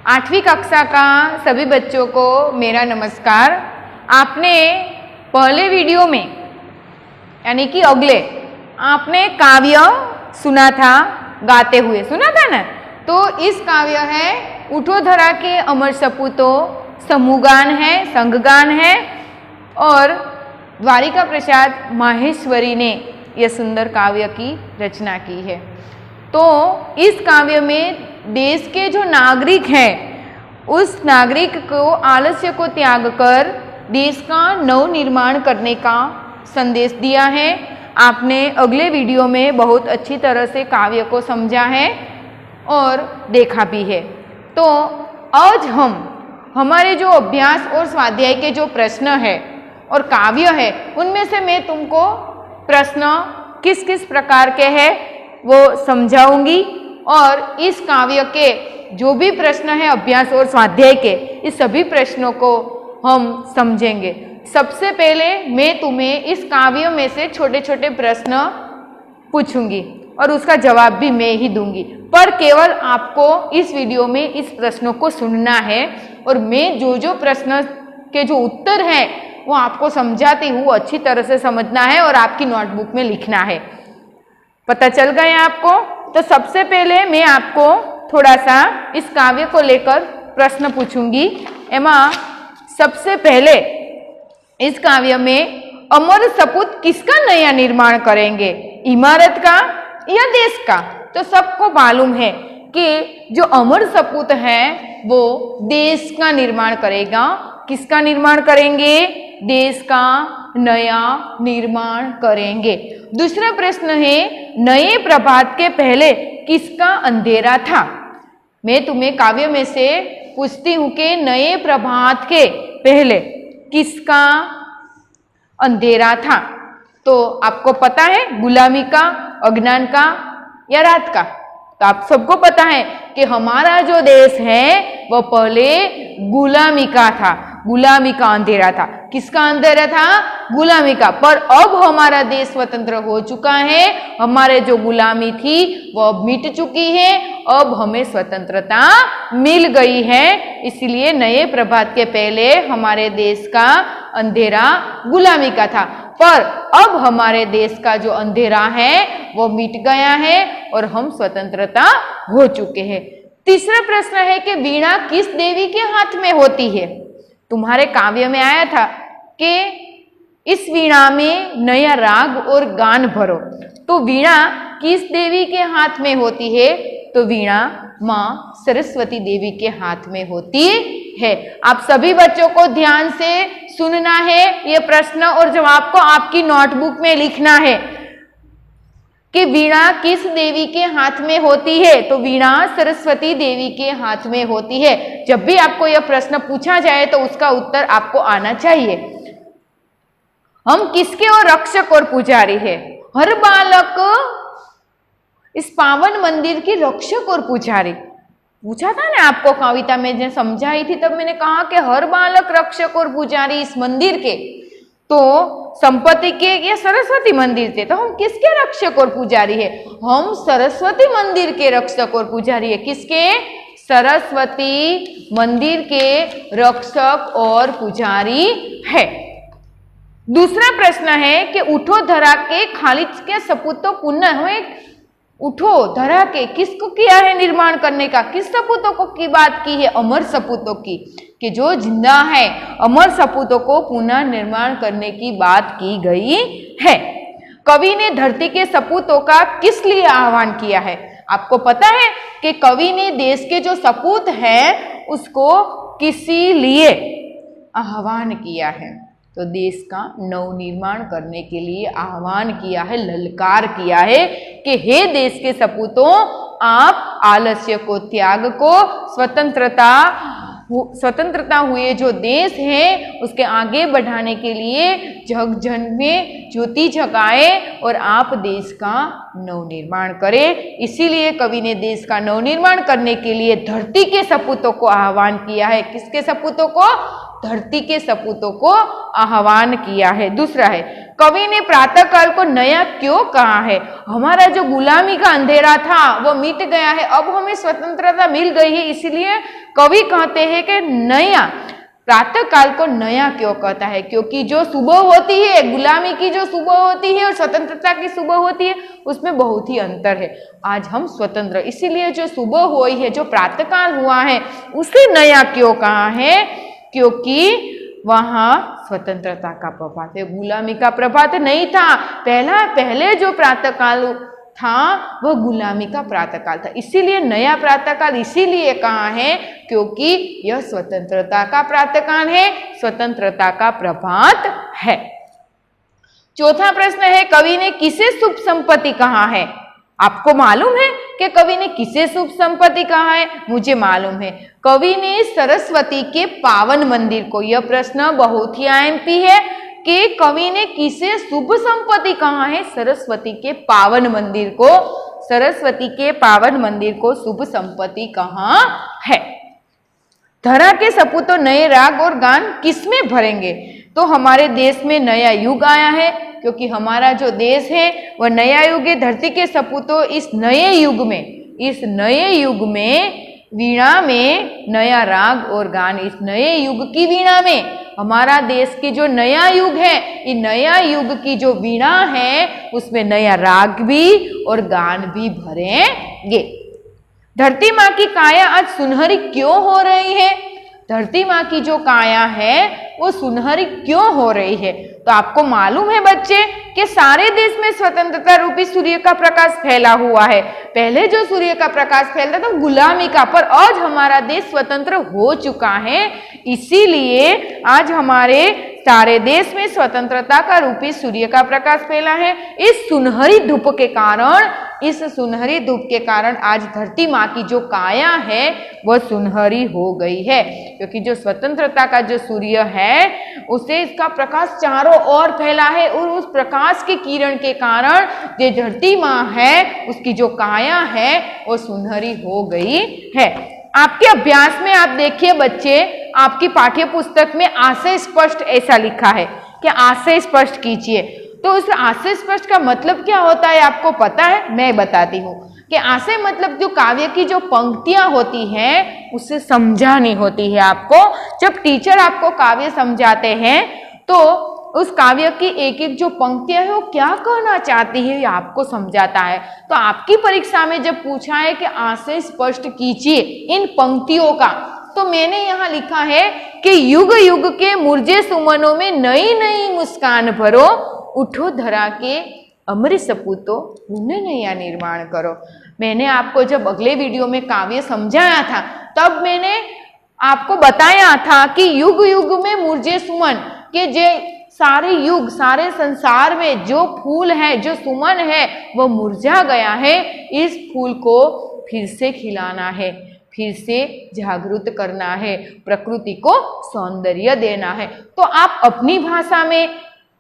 आठवीं कक्षा का सभी बच्चों को मेरा नमस्कार। आपने पहले वीडियो में यानी कि अगले आपने काव्य सुना था, गाते हुए सुना था ना। तो इस काव्य है उठो धरा के अमर सपूतों, समूहगान है, संघगान है और द्वारिका प्रसाद माहेश्वरी ने यह सुंदर काव्य की रचना की है। तो इस काव्य में देश के जो नागरिक हैं उस नागरिक को आलस्य को त्याग कर देश का नव निर्माण करने का संदेश दिया है। आपने अगले वीडियो में बहुत अच्छी तरह से काव्य को समझा है और देखा भी है। तो आज हम हमारे जो अभ्यास और स्वाध्याय के जो प्रश्न है और काव्य है उनमें से मैं तुमको प्रश्न किस किस प्रकार के हैं वो समझाऊंगी और इस काव्य के जो भी प्रश्न है अभ्यास और स्वाध्याय के, इस सभी प्रश्नों को हम समझेंगे। सबसे पहले मैं तुम्हें इस काव्य में से छोटे छोटे प्रश्न पूछूंगी और उसका जवाब भी मैं ही दूंगी, पर केवल आपको इस वीडियो में इस प्रश्नों को सुनना है और मैं जो जो प्रश्न के जो उत्तर हैं वो आपको समझाती हूँ, अच्छी तरह से समझना है और आपकी नोटबुक में लिखना है। पता चल गया आपको? तो सबसे पहले मैं आपको थोड़ा सा इस काव्य को लेकर प्रश्न पूछूंगी। एमा सबसे पहले इस काव्य में अमर सपूत किसका नया निर्माण करेंगे, इमारत का या देश का? तो सबको मालूम है कि जो अमर सपूत है वो देश का निर्माण करेगा। किसका निर्माण करेंगे? देश का नया निर्माण करेंगे। दूसरा प्रश्न है नए प्रभात के पहले किसका अंधेरा था? मैं तुम्हें काव्य में से पूछती हूं कि नए प्रभात के पहले किसका अंधेरा था? तो आपको पता है गुलामी का, अज्ञान का या रात का? तो आप सबको पता है कि हमारा जो देश है वह पहले गुलामी का था, गुलामी का अंधेरा था। किसका अंधेरा था? गुलामी का। पर अब हमारा देश स्वतंत्र हो चुका है, हमारे जो गुलामी थी वो अब मिट चुकी है, अब हमें स्वतंत्रता मिल गई है। इसलिए नए प्रभात के पहले हमारे देश का अंधेरा गुलामी का था, पर अब हमारे देश का जो अंधेरा है वो मिट गया है और हम स्वतंत्रता हो चुके हैं। तीसरा प्रश्न है कि वीणा किस देवी के हाथ में होती है? तुम्हारे काव्य में आया था कि इस वीणा में नया राग और गान भरो। तो वीणा किस देवी के हाथ में होती है? तो वीणा माँ सरस्वती देवी के हाथ में होती है। आप सभी बच्चों को ध्यान से सुनना है ये प्रश्न और जवाब को आपकी नोटबुक में लिखना है कि वीणा किस देवी के हाथ में होती है? तो वीणा सरस्वती देवी के हाथ में होती है। जब भी आपको यह प्रश्न पूछा जाए तो उसका उत्तर आपको आना चाहिए। हम किसके और रक्षक और पुजारी है? हर बालक इस पावन मंदिर की रक्षक और पुजारी। पूछा था ना आपको कविता में जब समझाई थी तब मैंने कहा कि हर बालक रक्षक और पुजारी इस मंदिर के, तो संपत्ति के या सरस्वती मंदिर के, तो हम किसके रक्षक और पुजारी है? हम सरस्वती मंदिर के रक्षक और पुजारी है। किसके? सरस्वती मंदिर के रक्षक और पुजारी है। दूसरा प्रश्न है कि उठो धरा के खाली के सपूतों पुनः हुए। उठो धरा के किसको किया है निर्माण करने का? किस सपूतों को की बात की है? अमर सपूतों की, कि जो जिंदा है अमर सपूतों को पुनः निर्माण करने की बात की गई है। कवि ने धरती के सपूतों का किस लिए आह्वान किया है? आपको पता है कि कवि ने देश के जो सपूत है उसको किसी लिए आह्वान किया है? तो देश का नवनिर्माण करने के लिए आह्वान किया है, ललकार किया है कि हे देश के सपूतों, आप आलस्य को त्याग को स्वतंत्रता हुए जो देश है उसके आगे बढ़ाने के लिए जग जन में ज्योति जगाए और आप देश का नवनिर्माण करें। इसीलिए कवि ने देश का नवनिर्माण करने के लिए धरती के सपूतों को आह्वान किया है। किसके सपूतों को? धरती के सपूतों को आह्वान किया है। दूसरा है, कवि ने प्रातःकाल को नया क्यों कहा है? हमारा जो गुलामी का अंधेरा था वो मिट गया है, अब हमें स्वतंत्रता मिल गई है, इसलिए कवि कहते हैं कि नया, प्रातःकाल को नया क्यों कहता है? क्योंकि जो सुबह होती है, गुलामी की जो सुबह होती है और स्वतंत्रता की सुबह होती है, उसमें बहुत ही अंतर है। आज हम स्वतंत्र, इसीलिए जो सुबह हुई है, जो प्रातःकाल हुआ है, उसे नया क्यों कहा है? क्योंकि वहां स्वतंत्रता का प्रभात है, गुलामी का प्रभात नहीं था। पहले जो प्रातःकाल था वह गुलामी का प्रातःकाल था, इसीलिए नया प्रातःकाल इसीलिए कहा है क्योंकि यह स्वतंत्रता का प्रातःकाल है, स्वतंत्रता का प्रभात है। चौथा प्रश्न है, कवि ने किसे शुभ संपत्ति कहा है? आपको मालूम है कि कवि ने किसे शुभ संपत्ति कहा है? मुझे मालूम है, कवि ने सरस्वती के पावन मंदिर को। यह प्रश्न बहुत ही आईएमपी है कि कवि ने किसे शुभ संपत्ति कहा है? सरस्वती के पावन मंदिर को, सरस्वती के पावन मंदिर को शुभ संपत्ति कहा है। धरा के सपूतों नए राग और गान किसमें भरेंगे? तो हमारे देश में नया युग आया है, क्योंकि हमारा जो देश है वह नया युग है। धरती के सपूतों इस नए युग में वीणा में नया राग और गान, इस नए युग की वीणा में, हमारा देश की जो नया युग है, ये नया युग की जो वीणा है उसमें नया राग भी और गान भी भरेंगे। धरती माँ की काया आज सुनहरी क्यों हो रही है? धरती माँ की जो काया है वो सुनहरी क्यों हो रही है? तो आपको मालूम है बच्चे कि सारे देश में स्वतंत्रता रूपी सूर्य का प्रकाश फैला हुआ है। पहले जो सूर्य का प्रकाश फैलता था गुलामी का, पर आज हमारा देश स्वतंत्र हो चुका है, इसीलिए आज हमारे सारे देश में स्वतंत्रता का रूपी सूर्य का प्रकाश फैला है। इस सुनहरी धूप के कारण आज धरती माँ की जो काया है वह सुनहरी हो गई है, क्योंकि जो स्वतंत्रता का जो सूर्य है उसे इसका प्रकाश चारों ओर फैला है और उस प्रकाश के किरण के कारण जो धरती माँ है उसकी जो काया है वो सुनहरी हो गई है। आपके अभ्यास में आप देखिए बच्चे, आपकी पाठ्य पुस्तक में आशय स्पष्ट ऐसा लिखा है कि आशय स्पष्ट कीजिए। तो उस आशय स्पष्ट का मतलब क्या होता है आपको पता है? मैं बताती हूँ कि आशय मतलब जो काव्य की जो पंक्तियां होती हैं उसे समझानी होती है आपको। जब टीचर आपको काव्य समझाते हैं तो उस काव्य की एक एक जो पंक्तियां है वो क्या कहना चाहती है ये आपको समझाता है। तो आपकी परीक्षा में जब पूछा है कि आशय स्पष्ट कीजिए इन पंक्तियों का, तो मैंने यहाँ लिखा है कि युग युग के मुरझे सुमनों में नई नई मुस्कान भरो, उठो धरा के अमृत सपूतों उन्हें नया निर्माण करो। मैंने आपको जब अगले वीडियो में काव्य समझाया था तब मैंने आपको बताया था कि युग युग में मुरझे सुमन के जे सारे युग, सारे संसार में जो फूल है, जो सुमन है वो मुरझा गया है, इस फूल को फिर से खिलाना है, फिर से जागृत करना है, प्रकृति को सौंदर्य देना है। तो आप अपनी भाषा में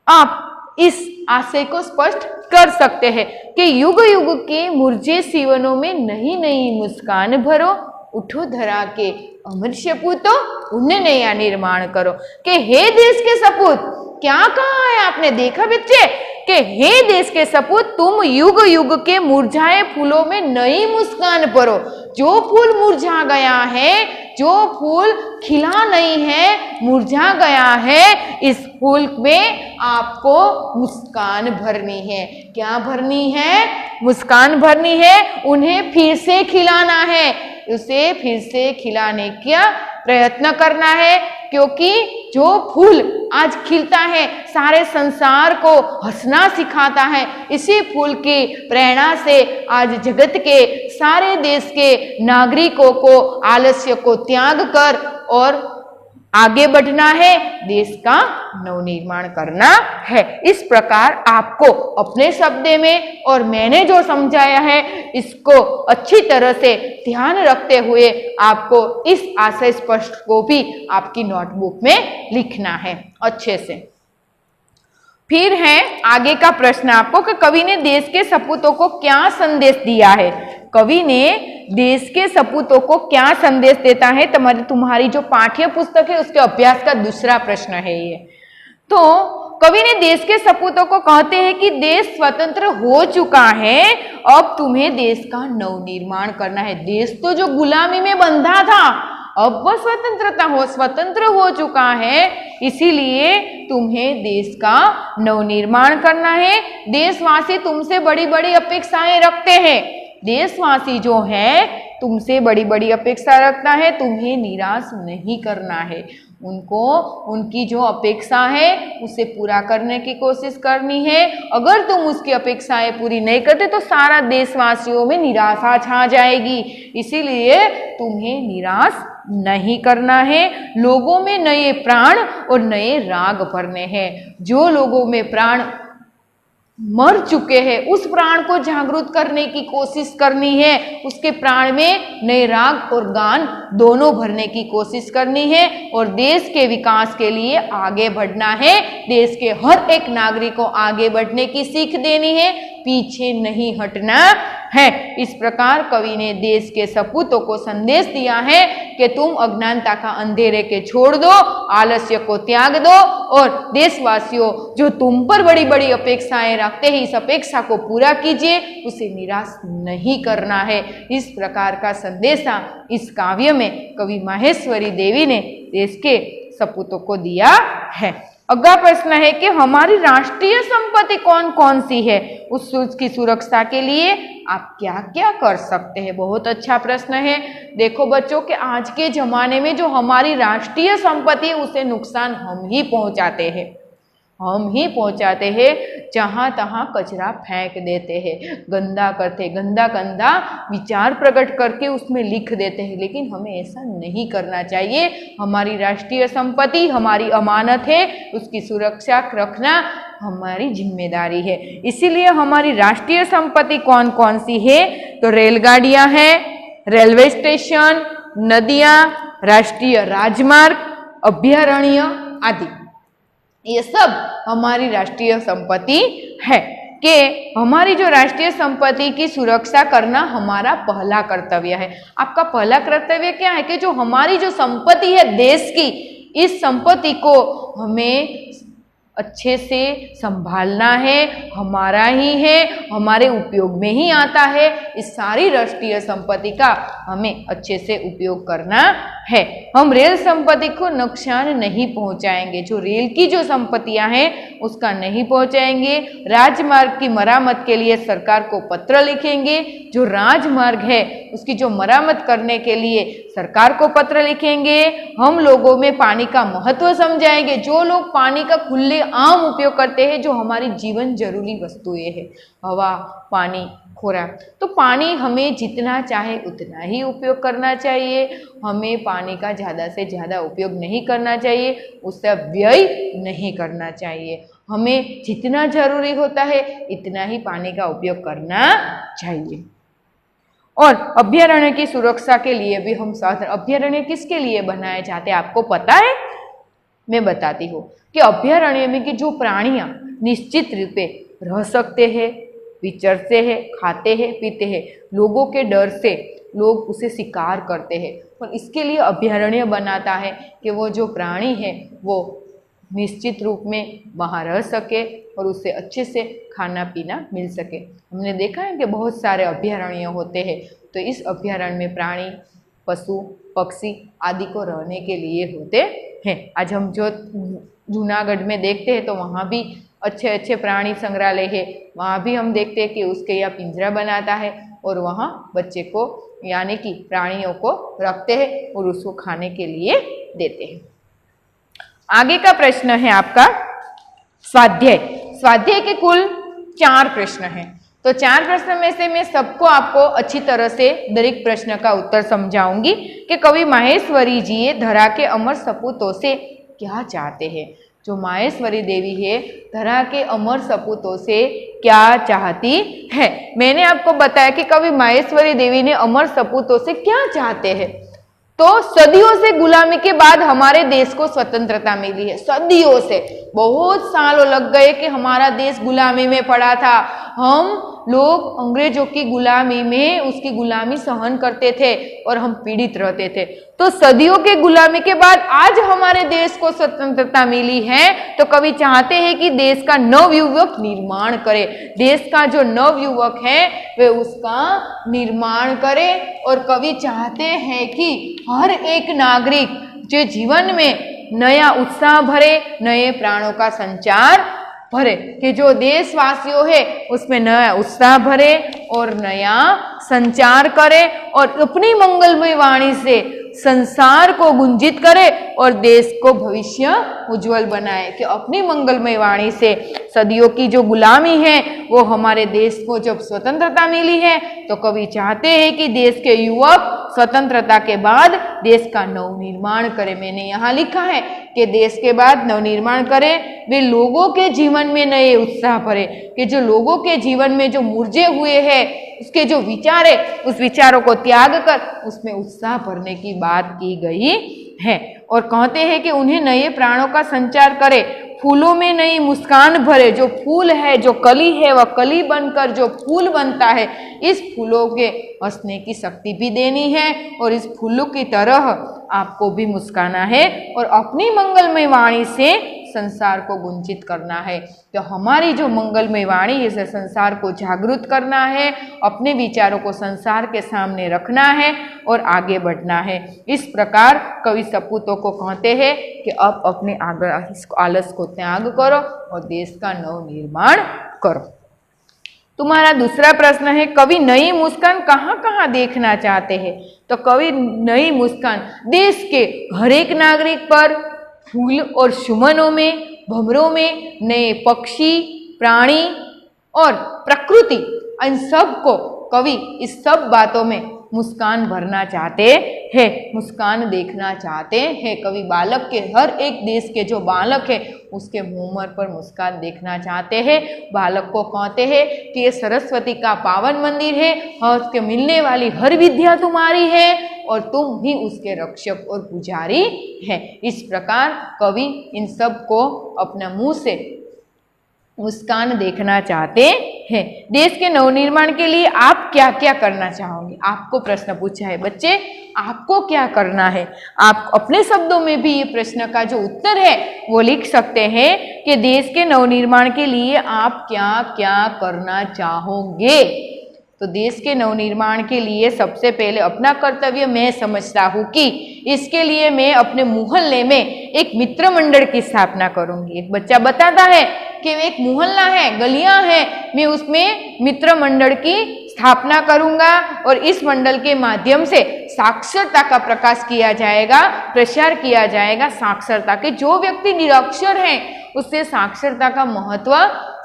आप इस आशय को स्पष्ट कर सकते हैं कि युग युग के मुरझे सीवनों में नई नई मुस्कान भरो, उठो धरा के अमृत सपूतों उन्हें नया निर्माण करो। कि हे देश के सपूत, क्या कहा है आपने देखा बच्चे कि हे देश के सपूत तुम युग युग के मुरझाए फूलों में नई मुस्कान भरो। जो फूल मुरझा गया है, जो फूल खिला नहीं है, मुरझा गया है, इस फूल में आपको मुस्कान भरनी है। क्या भरनी है? मुस्कान भरनी है, उन्हें फिर से खिलाना है, उसे फिर से खिलाने का प्रयत्न करना है। क्योंकि जो फूल आज खिलता है सारे संसार को हंसना सिखाता है, इसी फूल की प्रेरणा से आज जगत के सारे देश के नागरिकों को आलस्य को त्याग कर और आगे बढ़ना है, देश का नवनिर्माण करना है। इस प्रकार आपको अपने शब्द में और मैंने जो समझाया है इसको अच्छी तरह से ध्यान रखते हुए आपको इस आशय स्पष्ट को भी आपकी नोटबुक में लिखना है अच्छे से। फिर है आगे का प्रश्न आपको कि कवि ने देश के सपूतों को क्या संदेश दिया है। कवि ने देश के सपूतों को क्या संदेश देता है, तुम्हारी जो पाठ्य पुस्तक है उसके अभ्यास का दूसरा प्रश्न है ये। तो कवि ने देश के सपूतों को कहते हैं कि देश स्वतंत्र हो चुका है, अब तुम्हें देश का नवनिर्माण करना है। देश तो जो गुलामी में बंधा था, अब वह स्वतंत्र हो चुका है, इसीलिए तुम्हें देश का नवनिर्माण करना है। देशवासी तुमसे बड़ी बड़ी अपेक्षाएं रखते हैं। देशवासी जो है तुमसे बड़ी बड़ी अपेक्षा रखता है, तुम्हें निराश नहीं करना है। उनको उनकी जो अपेक्षा है उसे पूरा करने की कोशिश करनी है। अगर तुम उसकी अपेक्षाएं पूरी नहीं करते तो सारा देशवासियों में निराशा छा जाएगी, इसीलिए तुम्हें निराश नहीं करना है। लोगों में नए प्राण और नए राग भरने हैं। जो लोगों में प्राण मर चुके हैं उस प्राण को जागृत करने की कोशिश करनी है। उसके प्राण में नए राग और गान दोनों भरने की कोशिश करनी है और देश के विकास के लिए आगे बढ़ना है। देश के हर एक नागरिक को आगे बढ़ने की सीख देनी है, पीछे नहीं हटना है। इस प्रकार कवि ने देश के सपूतों को संदेश दिया है कि तुम अज्ञानता का अंधेरे के छोड़ दो, आलस्य को त्याग दो और देशवासियों जो तुम पर बड़ी बड़ी अपेक्षाएं रखते हैं, इस अपेक्षा को पूरा कीजिए, उसे निराश नहीं करना है। इस प्रकार का संदेशा इस काव्य में कवि माहेश्वरी देवी ने देश के सपूतों को दिया है। अगला प्रश्न है कि हमारी राष्ट्रीय संपत्ति कौन कौन सी है, उसकी सुरक्षा के लिए आप क्या क्या कर सकते हैं। बहुत अच्छा प्रश्न है। देखो बच्चों कि आज के जमाने में जो हमारी राष्ट्रीय संपत्ति है उसे नुकसान हम ही पहुंचाते हैं। जहां तहां कचरा फेंक देते हैं, गंदा करते, गंदा गंदा विचार प्रकट करके उसमें लिख देते हैं, लेकिन हमें ऐसा नहीं करना चाहिए। हमारी राष्ट्रीय संपत्ति हमारी अमानत है, उसकी सुरक्षा रखना हमारी जिम्मेदारी है। इसीलिए हमारी राष्ट्रीय संपत्ति कौन कौन सी है, तो रेलगाड़ियां हैं, रेलवे स्टेशन, नदियां, राष्ट्रीय राजमार्ग, अभयारण्य आदि, ये सब हमारी राष्ट्रीय संपत्ति है। कि हमारी जो राष्ट्रीय संपत्ति की सुरक्षा करना हमारा पहला कर्तव्य है। आपका पहला कर्तव्य क्या है कि जो हमारी जो संपत्ति है देश की, इस संपत्ति को हमें अच्छे से संभालना है, हमारा ही है, हमारे उपयोग में ही आता है। इस सारी राष्ट्रीय संपत्ति का हमें अच्छे से उपयोग करना है। हम रेल संपत्ति को नुकसान नहीं पहुंचाएंगे, जो रेल की जो संपत्तियां हैं उसका नहीं पहुंचाएंगे। राजमार्ग की मरम्मत के लिए सरकार को पत्र लिखेंगे, जो राजमार्ग है उसकी जो मरम्मत करने के लिए सरकार को पत्र लिखेंगे। हम लोगों में पानी का महत्व समझाएंगे, जो लोग पानी का खुले आम उपयोग करते हैं, जो हमारी जीवन जरूरी वस्तुएं हैं, हवा, पानी, खुराक, तो पानी हमें जितना चाहे उतना ही उपयोग करना चाहिए। हमें पानी का ज़्यादा से ज़्यादा उपयोग नहीं करना चाहिए, उससे व्यय नहीं करना चाहिए। हमें जितना जरूरी होता है इतना ही पानी का उपयोग करना चाहिए। और अभयारण्य की सुरक्षा के लिए भी हम साधन, अभयारण्य किसके लिए बनाए जाते हैं आपको पता है? मैं बताती हूँ कि अभयारण्य में कि जो प्राणियां निश्चित रूप से रह सकते हैं, विचरते हैं, खाते हैं, पीते हैं, लोगों के डर से लोग उसे शिकार करते हैं, और इसके लिए अभयारण्य बनाता है कि वो जो प्राणी है वो निश्चित रूप में वहाँ रह सके और उससे अच्छे से खाना पीना मिल सके। हमने देखा है कि बहुत सारे अभयारण्य होते हैं, तो इस अभयारण्य में प्राणी, पशु, पक्षी आदि को रहने के लिए होते हैं। आज हम जो जूनागढ़ में देखते हैं तो वहाँ भी अच्छे अच्छे प्राणी संग्रहालय है, वहाँ भी हम देखते हैं कि उसके यहाँ पिंजरा बनाता है और वहाँ बच्चे को यानी कि प्राणियों को रखते हैं और उसको खाने के लिए देते हैं। आगे का प्रश्न है आपका स्वाध्याय। स्वाध्याय के कुल 4 प्रश्न हैं, तो 4 प्रश्न में से मैं सबको आपको अच्छी तरह से दरेक प्रश्न का उत्तर समझाऊंगी कि कवि माहेश्वरी जी ये धरा के अमर सपूतों से क्या चाहते हैं। जो माहेश्वरी देवी है धरा के अमर सपूतों से क्या चाहती है। मैंने आपको बताया कि कवि माहेश्वरी देवी ने अमर सपूतों से क्या चाहते हैं। तो सदियों से गुलामी के बाद हमारे देश को स्वतंत्रता मिली है। सदियों से, बहुत सालों लग गए कि हमारा देश गुलामी में पड़ा था। हम लोग अंग्रेजों की गुलामी में उसकी गुलामी सहन करते थे और हम पीड़ित रहते थे। तो सदियों के गुलामी के बाद आज हमारे देश को स्वतंत्रता मिली है, तो कवि चाहते हैं कि देश का नवयुवक निर्माण करे, देश का जो नवयुवक है वे उसका निर्माण करे। और कवि चाहते हैं कि हर एक नागरिक जो जीवन में नया उत्साह भरे, नए प्राणों का संचार भरे, कि जो देशवासियों है उसमें नया उत्साह भरे और नया संचार करे और अपनी मंगलमय वाणी से संसार को गुंजित करे और देश को भविष्य उज्जवल बनाए। कि अपनी मंगलमय वाणी से सदियों की जो गुलामी है वो हमारे देश को जब स्वतंत्रता मिली है, तो कवि चाहते हैं कि देश के युवक स्वतंत्रता के बाद देश का नवनिर्माण करे। मैंने यहाँ लिखा है कि देश के बाद नवनिर्माण करे, वे लोगों के जीवन में नए उत्साह भरे, कि जो लोगों के जीवन में जो मुरझे हुए हैं उसके जो विचार है उस विचारों को त्याग कर उसमें उत्साह भरने की बात की गई है। और कहते हैं कि उन्हें नए प्राणों का संचार करे, फूलों में नई मुस्कान भरे, जो फूल है, जो कली है, वह कली बनकर जो फूल बनता है, इस फूलों के हंसने की शक्ति भी देनी है और इस फूलों की तरह आपको भी मुस्काना है और अपनी मंगलमय वाणी से संसार को गुंजित करना है। तो हमारी जो मंगलमय वाणी इसे संसार को जागृत करना है, अपने विचारों को संसार के सामने रखना है और आगे बढ़ना है। इस प्रकार कवि सपूतों को कहते हैं कि अब अपने आलस को त्याग करो और देश का नवनिर्माण करो। तुम्हारा दूसरा प्रश्न है, कवि नई मुस्कान कहाँ कहाँ देखना चाहते हैं? तो कवि नई मुस्कान देश के हर एक नागरिक पर फूल और सुमनों में, भंवरों में, नए पक्षी, प्राणी और प्रकृति, इन सब को कवि इस सब बातों में मुस्कान भरना चाहते हैं, मुस्कान देखना चाहते हैं। कवि बालक के हर एक देश के जो बालक है उसके मुंह पर मुस्कान देखना चाहते हैं। बालक को कहते हैं कि ये सरस्वती का पावन मंदिर है, हाँ, उसके मिलने वाली हर विद्या तुम्हारी है और तुम ही उसके रक्षक और पुजारी है। इस प्रकार कवि इन सब को अपने मुंह से मुस्कान देखना चाहते हैं। देश के नवनिर्माण के लिए आप क्या क्या करना चाहोगे? आपको प्रश्न पूछा है बच्चे, आपको क्या करना है? आप अपने शब्दों में भी ये प्रश्न का जो उत्तर है वो लिख सकते हैं कि देश के नवनिर्माण के लिए आप क्या क्या करना चाहोगे। तो देश के नवनिर्माण के लिए सबसे पहले अपना कर्तव्य मैं समझता हूँ कि इसके लिए मैं अपने मोहल्ले में एक मित्र मंडल की स्थापना करूंगी। एक बच्चा बताता है कि एक मोहल्ला है, गलियां हैं, मैं उसमें मित्र मंडल की स्थापना करूंगा और इस मंडल के माध्यम से साक्षरता का प्रकाश किया जाएगा, प्रचार किया जाएगा साक्षरता के। जो व्यक्ति निरक्षर हैं उससे साक्षरता का महत्व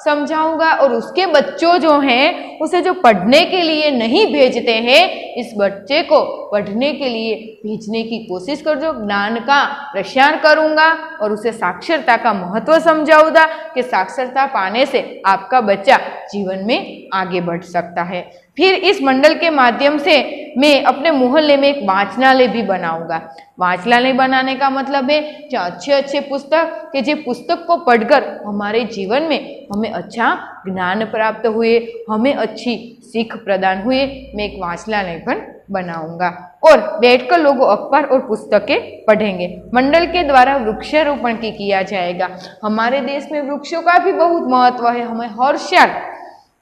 समझाऊंगा और उसके बच्चों जो हैं उसे जो पढ़ने के लिए नहीं भेजते हैं, इस बच्चे को पढ़ने के लिए भेजने की कोशिश कर, जो ज्ञान का प्रसार करूंगा और उसे साक्षरता का महत्व समझाऊंगा कि साक्षरता पाने से आपका बच्चा जीवन में आगे बढ़ सकता है। फिर इस मंडल के माध्यम से मैं अपने मोहल्ले में एक वाचनालय भी बनाऊंगा। वाचनालय बनाने का मतलब है कि अच्छे अच्छे पुस्तक, कि जो पुस्तक को पढ़कर हमारे जीवन में हमें अच्छा ज्ञान प्राप्त हुए, हमें अच्छी सीख प्रदान हुए, मैं एक वाचनालय पर बनाऊंगा और बैठकर लोग अखबार और पुस्तकें पढ़ेंगे। मंडल के द्वारा वृक्षारोपण किया जाएगा। हमारे देश में वृक्षों का भी बहुत महत्व है, हमें हर साल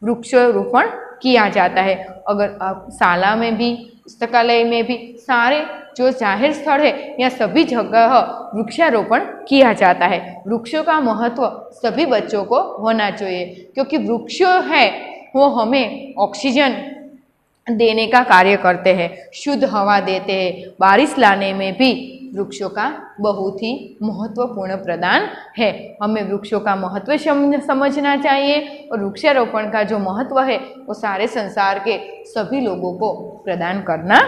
वृक्षारोपण किया जाता है। अगर आप शाला में भी, पुस्तकालय में भी, सारे जो जाहिर स्थल है या सभी जगह वृक्षारोपण किया जाता है। वृक्षों का महत्व सभी बच्चों को होना चाहिए, क्योंकि वृक्ष है वो हमें ऑक्सीजन देने का कार्य करते हैं, शुद्ध हवा देते हैं। बारिश लाने में भी वृक्षों का बहुत ही महत्वपूर्ण प्रदान है। हमें वृक्षों का महत्व समझना चाहिए और वृक्षारोपण का जो महत्व है वो सारे संसार के सभी लोगों को प्रदान करना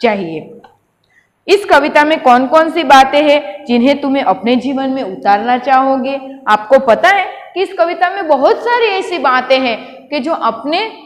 चाहिए। इस कविता में कौन कौन सी बातें हैं जिन्हें तुम्हें अपने जीवन में उतारना चाहोगे? आपको पता है कि इस कविता में बहुत सारी ऐसी बातें हैं कि जो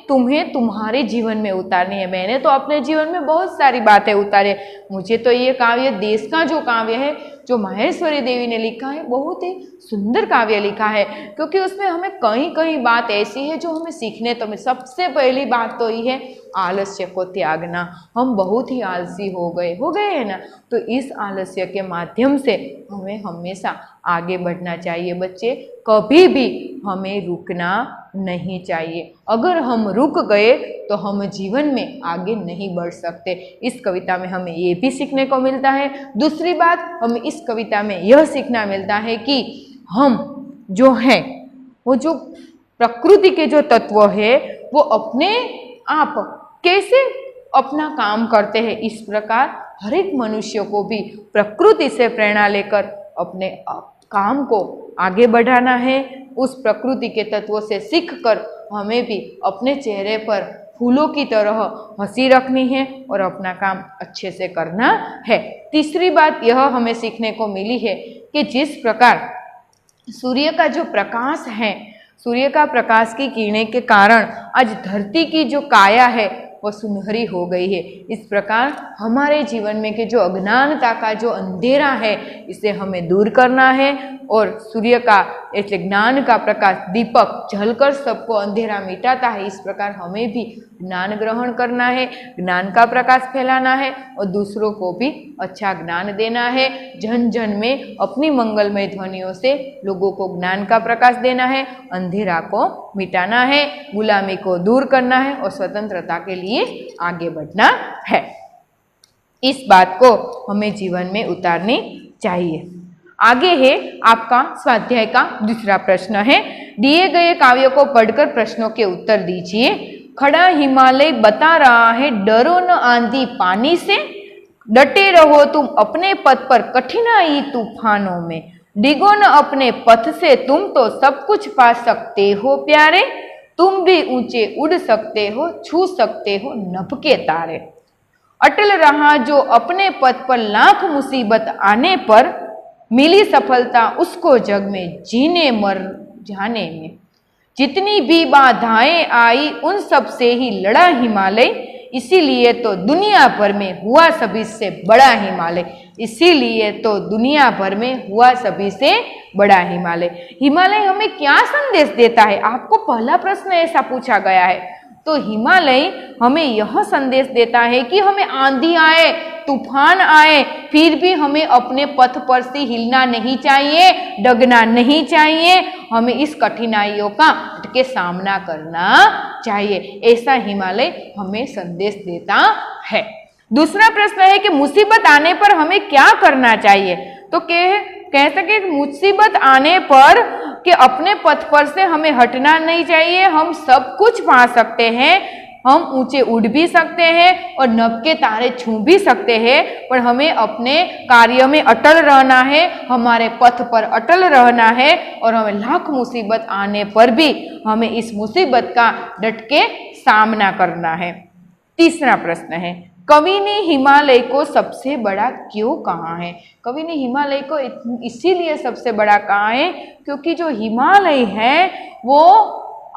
तुम्हें तुम्हारे जीवन में उतारनी है। मैंने तो अपने जीवन में बहुत सारी बातें उतारी। मुझे तो ये काव्य, देश का जो काव्य है जो माहेश्वरी देवी ने लिखा है बहुत ही सुंदर काव्य लिखा है, क्योंकि उसमें हमें कहीं कहीं बात ऐसी है जो हमें सीखने तो मिले। सबसे पहली बात तो ये है आलस्य को त्यागना। हम बहुत ही आलसी हो गए हैं ना, तो इस आलस्य के माध्यम से हमें हमेशा आगे बढ़ना चाहिए। बच्चे, कभी भी हमें रुकना नहीं चाहिए। अगर हम रुक गए तो हम जीवन में आगे नहीं बढ़ सकते। इस कविता में हमें ये भी सीखने को मिलता है। दूसरी बात, हमें इस कविता में यह सीखना मिलता है कि हम जो हैं, वो जो प्रकृति के जो तत्व है वो अपने आप कैसे अपना काम करते हैं। इस प्रकार हर एक मनुष्य को भी प्रकृति से प्रेरणा लेकर अपने काम को आगे बढ़ाना है। उस प्रकृति के तत्वों से सीखकर हमें भी अपने चेहरे पर फूलों की तरह हंसी रखनी है और अपना काम अच्छे से करना है। तीसरी बात यह हमें सीखने को मिली है कि जिस प्रकार सूर्य का जो प्रकाश है, सूर्य का प्रकाश की किरणें के कारण आज धरती की जो काया है वो सुनहरी हो गई है। इस प्रकार हमारे जीवन में के जो अज्ञानता का जो अंधेरा है इसे हमें दूर करना है और सूर्य का ऐसे ज्ञान का प्रकाश दीपक जलकर सबको अंधेरा मिटाता है। इस प्रकार हमें भी ज्ञान ग्रहण करना है, ज्ञान का प्रकाश फैलाना है और दूसरों को भी अच्छा ज्ञान देना है। जन जन में अपनी मंगलमय ध्वनियों से लोगों को ज्ञान का प्रकाश देना है, अंधेरा को मिटाना है, गुलामी को दूर करना है और स्वतंत्रता के लिए आगे बढ़ना है। इस बात को हमें जीवन में उतारनी चाहिए। आगे है आपका स्वाध्याय का दूसरा प्रश्न है। दिए गए काव्य को पढ़कर प्रश्नों के उत्तर दीजिए। खड़ा हिमालय बता रहा है डरो न आंधी पानी से, डटे रहो तुम अपने पथ पर कठिनाई तूफानों में, डिगो न अपने पथ से तुम तो सब कुछ पा सकते हो प्यारे, तुम भी ऊंचे उड़ सकते हो, छू सकते हो नभ के तारे। अटल रहा जो अपने पथ पर लाख मुसीबत आने पर, मिली सफलता उसको जग में जीने मर जाने में, जितनी भी बाधाएं आई उन सब से ही लड़ा हिमालय, इसीलिए तो दुनिया भर में हुआ सभी से बड़ा हिमालय, इसीलिए तो दुनिया भर में हुआ सभी से बड़ा हिमालय। हिमालय हमें क्या संदेश देता है? आपको पहला प्रश्न ऐसा पूछा गया है। तो हिमालय हमें यह संदेश देता है कि हमें आंधी आए, तूफान आए, फिर भी हमें अपने पथ पर से हिलना नहीं चाहिए, डगना नहीं चाहिए, हमें इस कठिनाइयों का डट के सामना करना चाहिए। ऐसा हिमालय हमें संदेश देता है। दूसरा प्रश्न है कि मुसीबत आने पर हमें क्या करना चाहिए? तो कह सके मुसीबत आने पर कि अपने पथ पर से हमें हटना नहीं चाहिए। हम सब कुछ पा सकते हैं, हम ऊंचे उड़ भी सकते हैं और नभ के तारे छू भी सकते हैं, पर हमें अपने कार्य में अटल रहना है, हमारे पथ पर अटल रहना है और हमें लाख मुसीबत आने पर भी हमें इस मुसीबत का डट के सामना करना है। तीसरा प्रश्न है, कवि ने हिमालय को सबसे बड़ा क्यों कहा है? कवि ने हिमालय को इसीलिए सबसे बड़ा कहा है क्योंकि जो हिमालय है वो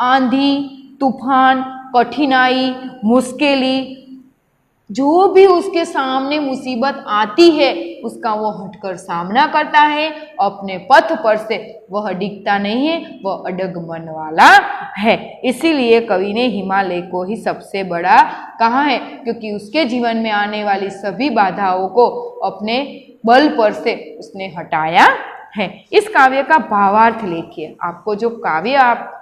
आंधी, तूफान, कठिनाई, मुश्किलें, जो भी उसके सामने मुसीबत आती है उसका वो हटकर सामना करता है, अपने पथ पर से वह डिगता नहीं है, वह अडग मन वाला है। इसीलिए कवि ने हिमालय को ही सबसे बड़ा कहा है क्योंकि उसके जीवन में आने वाली सभी बाधाओं को अपने बल पर से उसने हटाया है। इस काव्य का भावार्थ लिखिए। आपको जो काव्य आप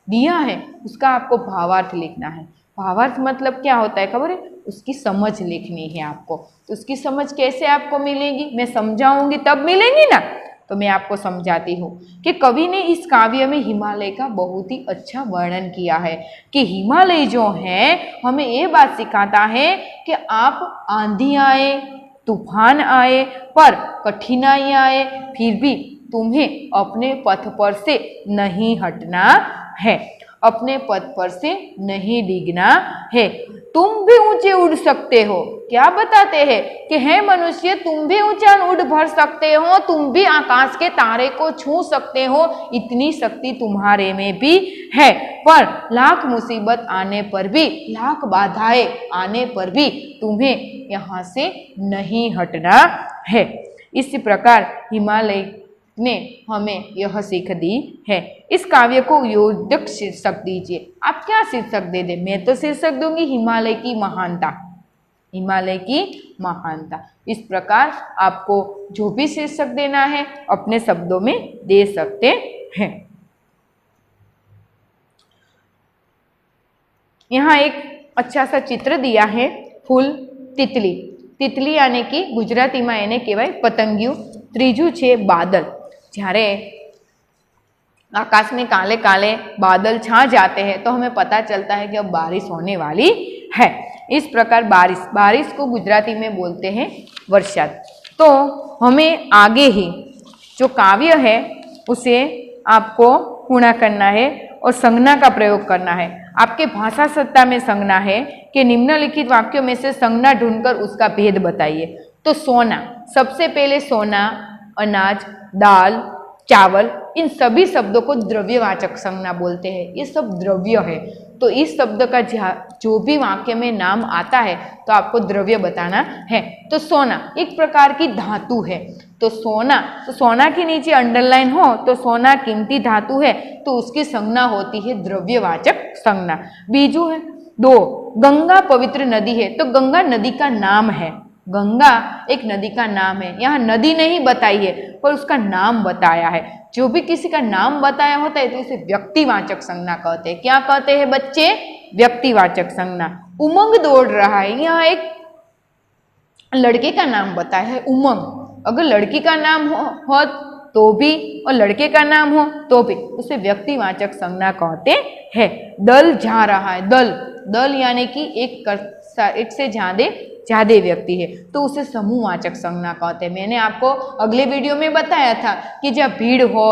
दिया है उसका आपको भावार्थ लिखना है। भावार्थ मतलब क्या होता है खबर है? उसकी समझ लिखनी है आपको। तो उसकी समझ कैसे आपको मिलेगी? मैं समझाऊंगी तब मिलेगी ना। तो मैं आपको समझाती हूँ कि कवि ने इस काव्य में हिमालय का बहुत ही अच्छा वर्णन किया है कि हिमालय जो है हमें ये बात सिखाता है कि आप आंधी आए, तूफान आए, पर कठिनाई आए, फिर भी तुम्हें अपने पथ पर से नहीं हटना है, अपने पथ पर से नहीं डिगना है। तुम भी ऊंचे उड़ सकते हो। क्या बताते हैं कि हे मनुष्य, तुम भी ऊंचा उड़ भर सकते हो, तुम भी आकाश के तारे को छू सकते हो, इतनी शक्ति तुम्हारे में भी है। पर लाख मुसीबत आने पर भी, लाख बाधाएं आने पर भी तुम्हें यहाँ से नहीं हटना है। इसी प्रकार हिमालय ने हमें यह सीख दी है। इस काव्य को योजक शीर्षक दीजिए। आप क्या शीर्षक दे दे? मैं तो शीर्षक दूंगी हिमालय की महानता, हिमालय की महानता। इस प्रकार आपको जो भी शीर्षक देना है अपने शब्दों में दे सकते हैं। यहाँ एक अच्छा सा चित्र दिया है, फूल तितली। तितली यानी कि गुजराती में એને કહેવાય પતંગિયું। ત્રીજું છે बादल। જ્યારે आकाश में काले काले बादल छा जाते हैं तो हमें पता चलता है कि अब बारिश होने वाली है। इस प्रकार बारिश को गुजराती में बोलते हैं वर्षात। तो हमें आगे ही जो काव्य है उसे आपको पूर्ण करना है और संज्ञा का प्रयोग करना है। आपके भाषा सत्ता में संज्ञा है कि निम्नलिखित वाक्यों में से संज्ञा ढूंढकर उसका भेद बताइए। तो सोना, सबसे पहले सोना, अनाज, दाल, चावल, इन सभी शब्दों को द्रव्यवाचक संज्ञा बोलते हैं। ये सब द्रव्य है। तो इस शब्द का जो भी वाक्य में नाम आता है तो आपको द्रव्य बताना है। तो सोना एक प्रकार की धातु है। तो सोना के नीचे अंडरलाइन हो तो सोना कीमती धातु है तो उसकी संज्ञा होती है द्रव्यवाचक संज्ञा। बीजू है दो, गंगा पवित्र नदी है। तो गंगा नदी का नाम है। गंगा एक नदी का नाम है। यहाँ नदी नहीं बताई है पर उसका नाम बताया है। जो भी किसी का नाम बताया होता है तो इसे व्यक्तिवाचक संज्ञा कहते हैं। क्या कहते हैं बच्चे? व्यक्तिवाचक संज्ञा। उमंग दौड़ रहा है, यहाँ एक लड़के का नाम बताया है उमंग। अगर लड़की का नाम हो तो भी और लड़के का नाम हो तो भी उसे व्यक्तिवाचक संज्ञा कहते हैं। दल जा रहा है, दल यानी कि एक से ज्यादा व्यक्ति है तो उसे समूहवाचक संज्ञा कहते हैं। मैंने आपको अगले वीडियो में बताया था कि जब भीड़ हो,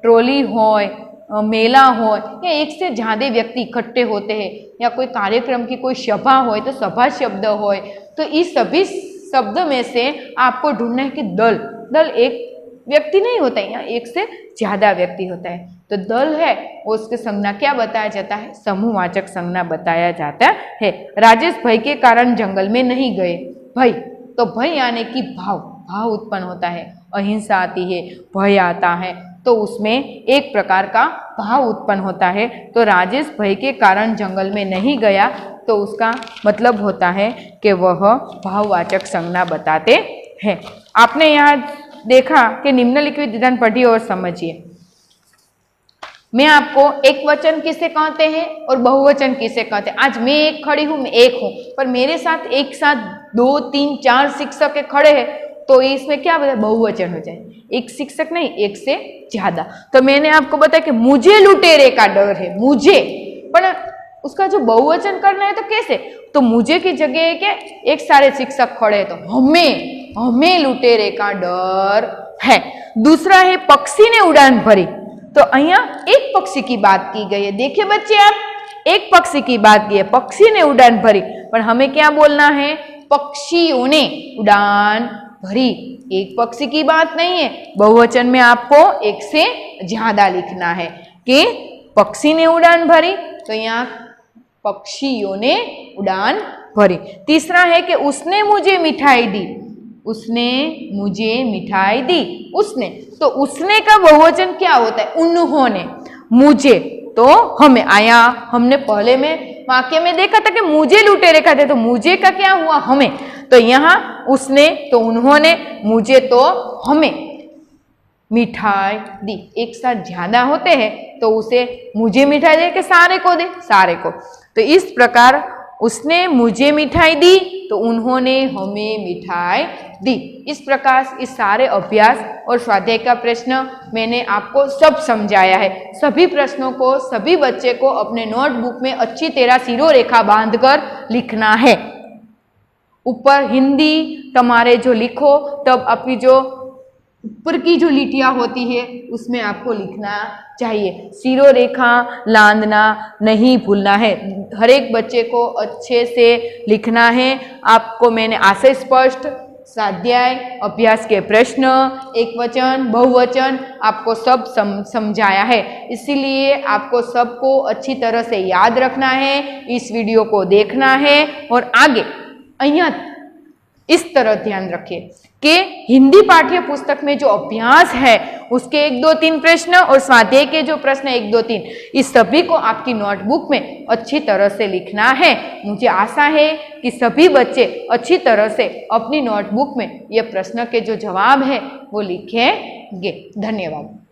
ट्रॉली हो, मेला हो या एक से ज्यादा व्यक्ति इकट्ठे होते हैं या कोई कार्यक्रम की कोई सभा हो तो सभा शब्द हो, तो इस सभी शब्द में से आपको ढूंढना है कि दल एक व्यक्ति नहीं होता है, यहाँ एक से ज्यादा व्यक्ति होता है। तो दल है उसके संज्ञा क्या बताया जाता है? समूहवाचक संज्ञा बताया जाता है। राजेश भय के कारण जंगल में नहीं गए। भय, तो भय यानी कि भाव उत्पन्न होता है। अहिंसा आती है, भय आता है तो उसमें एक प्रकार का भाव उत्पन्न होता है। तो राजेश भय के कारण जंगल में नहीं गया तो उसका मतलब होता है कि वह भाववाचक संज्ञा बताते हैं। आपने यहाँ देखा कि निम्नलिखित विधान पढ़िए और समझिए। मैं आपको एक वचन किसे कहते हैं और बहुवचन किसे कहते हैं। आज मैं एक खड़ी हूं, मैं एक हूं, पर मेरे साथ एक साथ 2, 3, 4 शिक्षक खड़े हैं तो इसमें क्या बताए? बहुवचन हो जाए। एक शिक्षक नहीं, एक से ज्यादा। तो मैंने आपको बताया कि मुझे लुटेरे का डर है, मुझे, पर उसका जो बहुवचन करना है तो कैसे? तो मुझे की जगह के एक सारे शिक्षक खड़े तो हमें लुटेरे का डर है। दूसरा है पक्षी ने उड़ान भरी। तो अहिયાં एक पक्षी की बात की गई है। देखिए बच्चे, आप एक पक्षी की बात की है, पक्षी ने उड़ान भरी, पर हमें क्या बोलना है? पक्षियों ने उड़ान भरी। एक पक्षी की बात नहीं है, बहुवचन में आपको एक से ज्यादा लिखना है कि पक्षी ने उड़ान भरी, तो यहाँ पक्षियों ने उड़ान भरी। तीसरा है कि उसने मुझे मिठाई दी, उसने मुझे मिठाई दी। उसने, तो उसने का बहुवचन क्या होता है? उन्होंने। मुझे तो हमें आया, हमने पहले में वाक्य में देखा था कि मुझे लुटेरे खाते, तो मुझे का क्या हुआ? हमें। तो यहाँ उसने तो उन्होंने, मुझे तो हमें मिठाई दी। एक साथ ज्यादा होते हैं तो उसे मुझे मिठाई दे के सारे को दे, सारे को। तो इस प्रकार उसने मुझे मिठाई दी तो उन्होंने हमें मिठाई दी। इस प्रकार इस सारे अभ्यास और स्वाध्याय का प्रश्न मैंने आपको सब समझाया है। सभी प्रश्नों को सभी बच्चे को अपने नोटबुक में अच्छी तरह सिरो रेखा बांधकर लिखना है। ऊपर हिंदी तुम्हारे जो लिखो तब आपकी जो ऊपर की जो लिटियां होती है उसमें आपको लिखना चाहिए। सिरो रेखा लांदना नहीं भूलना है। हर एक बच्चे को अच्छे से लिखना है। आपको मैंने आशय स्पष्ट, स्वाध्याय, अभ्यास के प्रश्न, एक वचन, बहुवचन आपको सब समझाया है। इसीलिए आपको सबको अच्छी तरह से याद रखना है, इस वीडियो को देखना है और आगे अहिયાં इस तरह ध्यान रखिए कि हिंदी पाठ्य पुस्तक में जो अभ्यास है उसके 1, 2, 3 प्रश्न और स्वाध्याय के जो प्रश्न 1, 2, 3 इस सभी को आपकी नोटबुक में अच्छी तरह से लिखना है। मुझे आशा है कि सभी बच्चे अच्छी तरह से अपनी नोटबुक में ये प्रश्न के जो जवाब है वो लिखेंगे। धन्यवाद।